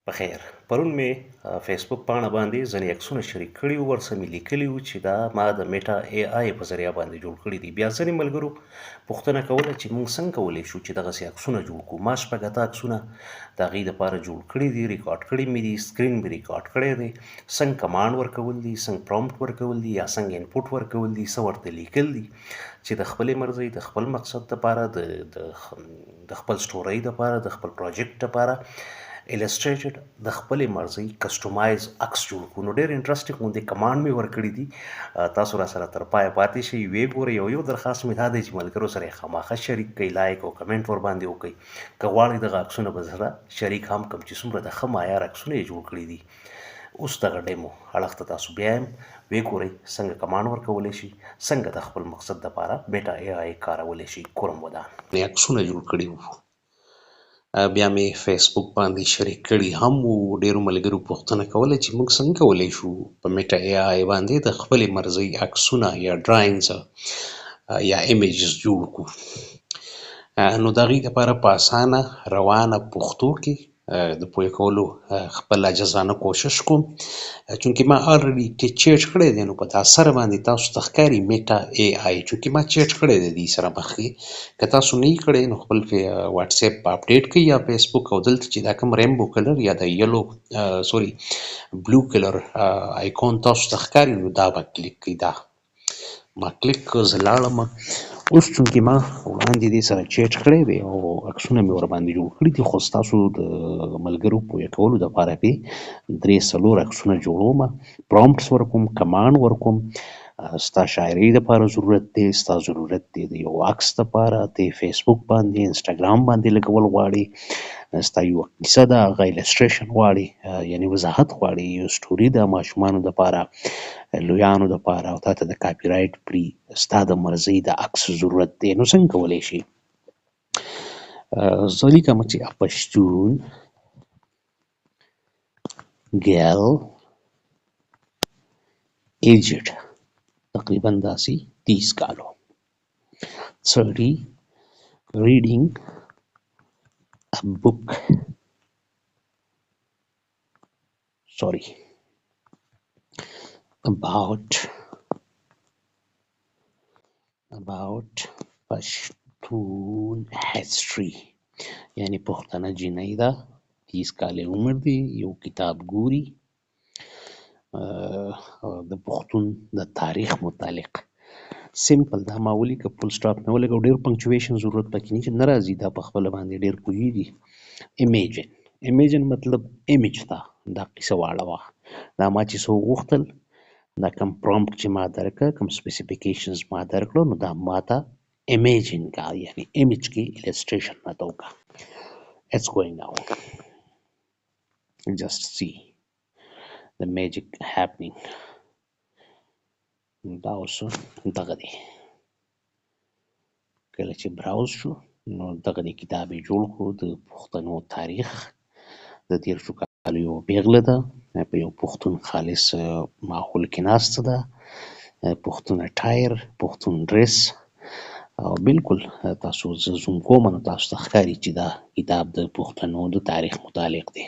بخیر. پرون مې فیسبوک پاڼه باندې ځینې عکسونه شریک کړي وو، ورسره مې لیکلي وو چې دا ما د میټا اے آی په ذریعه باندې جوړ کړي دي. بیا ځینې ملګرو پوښتنه کوله چې موږ څنګه کولی شو چې دغسې عکسونه جوړ کړو. ما شپږ اته عکسونه د هغې دپاره جوړ کړي دي، ریکارډ کړي مې دي، سکرین مې ریکارډ کړی دی، څنګه کمانډ ورکول دي، څنګه پرومپټ ورکول دي یا څنګه انپوټ ورکول دي، څه ورته لیکل دي چې د خپلې مرضۍ د خپل مقصد دپاره د خپل سټورۍ دپاره د خپل پروجیکټ دپاره السټریټډ د خپلې مرضۍ کسټمایز عکس جوړ کړو. نو ډېر انټرسټینګ غوندې کمانډ مې ورکړي دي. تاسو راسره تر پایه پاتې شئ، ویې ګورئ. یو درخواست مې دا دی چې ملګرو سره یې خامخا شریک کړئ، لایک او کمنټ ورباندې وکړئ. که غواړئ دغه عکسونه به سره شریک هم کړم چې څومره د ښه معیار عکسونه یې جوړ کړي دي. اوس دغه ډیمو اړخ ته تاسو بیا یم، ویې ګورئ څنګه کمانډ ورکولی شي، څنګه د خپل مقصد دپاره میټا اے آی کارولی شي. کورم ودان عکسونه جوړ کړي وو، بیا مې فیسبوک باندې شریک کړي هم وو. ډېرو ملګرو پوښتنه کوله چې موږ څنګه کولی شو په میټا اے آی باندې د خپلې مرضۍ عکسونه یا ډراینګز یا ایمیجز جوړ کړو. نو د هغې دپاره په اسانه روانه پښتو کې د پوه کولو خپل عاجزانه کوشش کوم. چونکې ما الریډي چیټ کړی دی، نو په دا سره باندې تاسو ته ښکاري میټا اے آی، چونکې ما چیټ کړی دی دې سره مخکې. که تاسو نه یې کړی نو خپل واټساپ اپډیټ کړئ یا فیسبوک، او دلته چې دا کوم ریمبو کلر یا د یلو بلو کلر آیکون تاسو ته ښکاري، نو دا به کلیک کړئ. دا ما کلیک کړ، زه لاړم. اوس چونکې ما وړاندې دې سره چیټ کړی دی او عکسونه مې ورباندې جوړ کړي دي، خو ستاسو د ملګرو پوه کولو دپاره پې 3-4 عکسونه جوړوم، پرومپټس ورکوم، کمانډ ورکوم. ستا شاعرۍ دپاره ضرورت دی، ستا ضرورت دی د یو عکس دپاره، ته فیسبوک باندې انسټاګرام باندې لګول غواړې، ستا یوه کیسه ده هغه السټریشن غواړې، یعنې وضاحت غواړې، یو سټوري ده ماشومانو دپاره، لویانو دپاره، او تا ته د کاپي رایټ فري ستا د مرضۍ د عکس ضرورت دی. نو څنګه کولی شي؟ زه لیکم چې پښتون ګیل ایجډ تقریبا داسې 30 کالو 30 reading a book about پښتون history، یعنی پښتنه جینۍ ده، 30 کاله عمر دی، یو کتاب ګوري د پښتون د تاریخ متعلق. سمپل دا ما ولیکه، فول سټاپ مې ولګو، ډېر پنکچویشن ضرورت پکې نه راځي، دا په خپله باندې ډېر پوهېږي. ایمیجن مطلب ایمیج ته دا قیصه واړوه. دا ما چې څه وغوښتل، دا کوم پرومپټ چې ما درکړه، کوم سپیسیفیکیشنز ما درکړه، نو دا ما ته ایمیجن کا، یعنی ایمیج کې السټریشن راته وکړه. It's going now. Just see the magic happening. دا اوس دغه دی، کله چې براوز شو نو دغه دی کتاب یې جوړ کړو. د پښتنو تاریخ د 13 کالو یوه پیغله ده، په یو پښتون خالص ماحول کې ناسته ده، پښتون اټایر، پښتون ډریس، او بالکل تاسو زه زوم کوم نو تاسو ته ښکاري چې دا کتاب د پښتنو د تاریخ متعلق دی.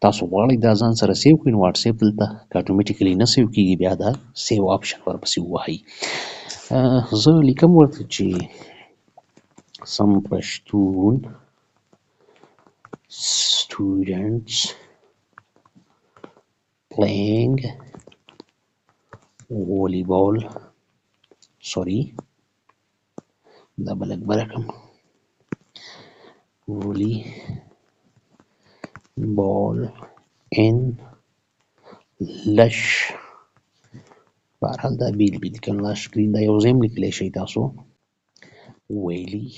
تاسو غواړئ دا ځان سره سیو کړئ، نو واټساپ دلته که اټومیټیکلي نه سیو کېږي، بیا دا سیو آپشن ورپسې ووهئ. زه لیکم ورته چې some Pashtun students playing volleyball دا بلک برکم volleyball in lush، بهرحال دا بیل بیل لیکم، لش ګرین، دا یو ځای هم لیکلی شئ تاسو، ویلی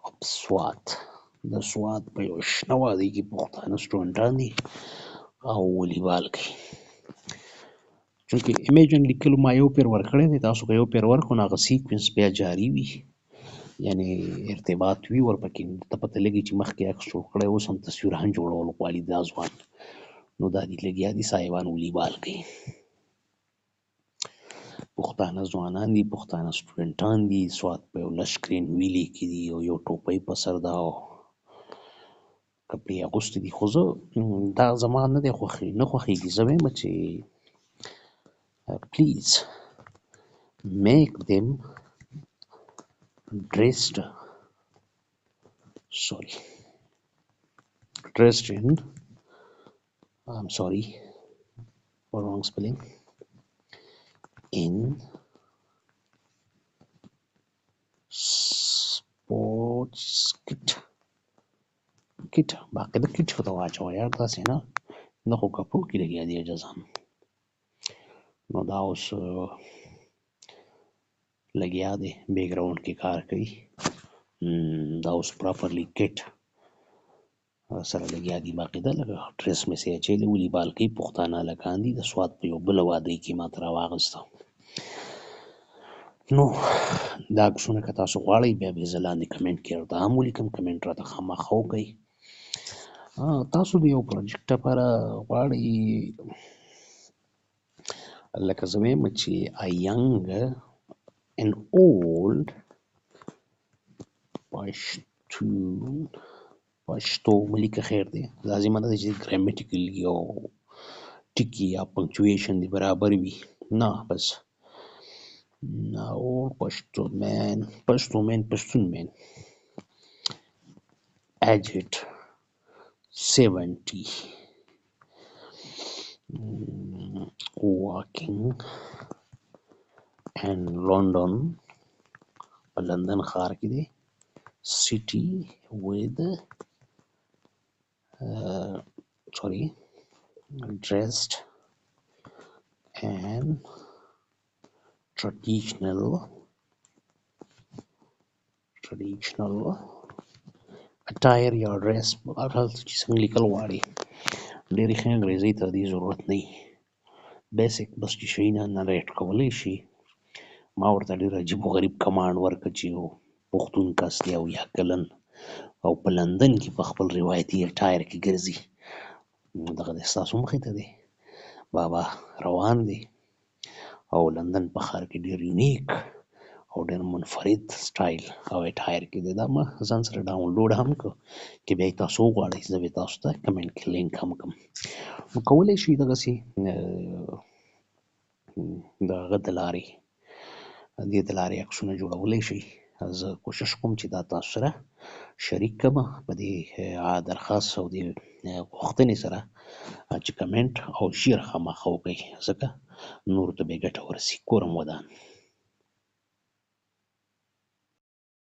of سوات، د سوات په یو شنه وادۍ کې پښتانه سټوډنټان دي او والیبال کوي. چونکې ایمیجن لیکلو ما یو پیر ورکړی دی، تاسو که یو پیر ورکړو نو هغه سیکوینس بیا جاري وي، یعنې ارتباط وي ورپکې، ته پته لګي چې مخکې عکس جوړ کړی، اوس هم تصویران جوړول غواړي دا ځوان، نو دا دې لګیا دي صاحبان والیبال کوي. پښتانه ځوانان دي، پښتانه سټوډنټان دي، سوات په یو لش ګرین ویلي کې دي، او یو ټوپۍ په سر ده، او کپړې اغوستې دي، خو زه دا زما نه دی نه خوښېږي. زه وایم چې پلیز میک دیم dressed in I'm sorry for wrong spelling in sports kit باقاعده کټ ورته واچوه یار، داسې نه خو کپړو کې لګیا دي جزام. نو دا اوس لګیا دی بیک ګراؤنډ کې کار کوي، دا اوس پراپرلی کټ سره لګیا دي، باقاعده لکه ډرس مې سې اچولی ولي بال کوي، پښتانه هلکان دي، د سوات په یو بله وادۍ کې ما ته راواغسته. نو دا عکسونه که تاسو غواړئ بیا به زه لاندې کمنټ کې ورته هم ولیکم، کمنټ راته خامخا وکئ. تاسو د یو پروجیکټ لپاره غواړئ لکه زه وایم چې a young and old پښتو ملیکه خیر دی، لازمه نه ده چې ګرامیټیکل یا ټکي یا پنکچویشن دې برابر وي، نه بس old پښتون مین aged 70 working in London په لندن ښار کې دی city with dressed and traditional attire یا ډریس چې څنګه لیکل غواړي. ډېرې ښې انګریزۍ ته د دې ضرورت نه وي، بیسک بس چې شیونه نریټ کولی شي. ما ورته ډېر عجیب و غریب کمانډ ورکړ چې یو پښتون کس دی او یا کلن او په لندن کې په خپل روایتي اټایر کې ګرځي، دغه دی ستاسو مخې ته دی بابا روان دی او لندن په ښار کې ډېر یونیک او ډېر منفرد سټایل او اټایر کې دی. دا ما ځان سره ډاونلوډ هم کړ چې بیا یې تاسو وغواړئ زه به تاسو ته کمنټ کې لینک هم کړم. نو کولی شئ دغسې د هغه د لارې دې د لارې عکسونه جوړولی شئ. زه کوشش کوم چې دا تاسو سره شریک کړم په دې درخواست او دې غوښتنې سره چې کمنټ او شیر خامخا وکړئ، ځکه نورو ته به یې ګټه ورسي. کور هم ودان.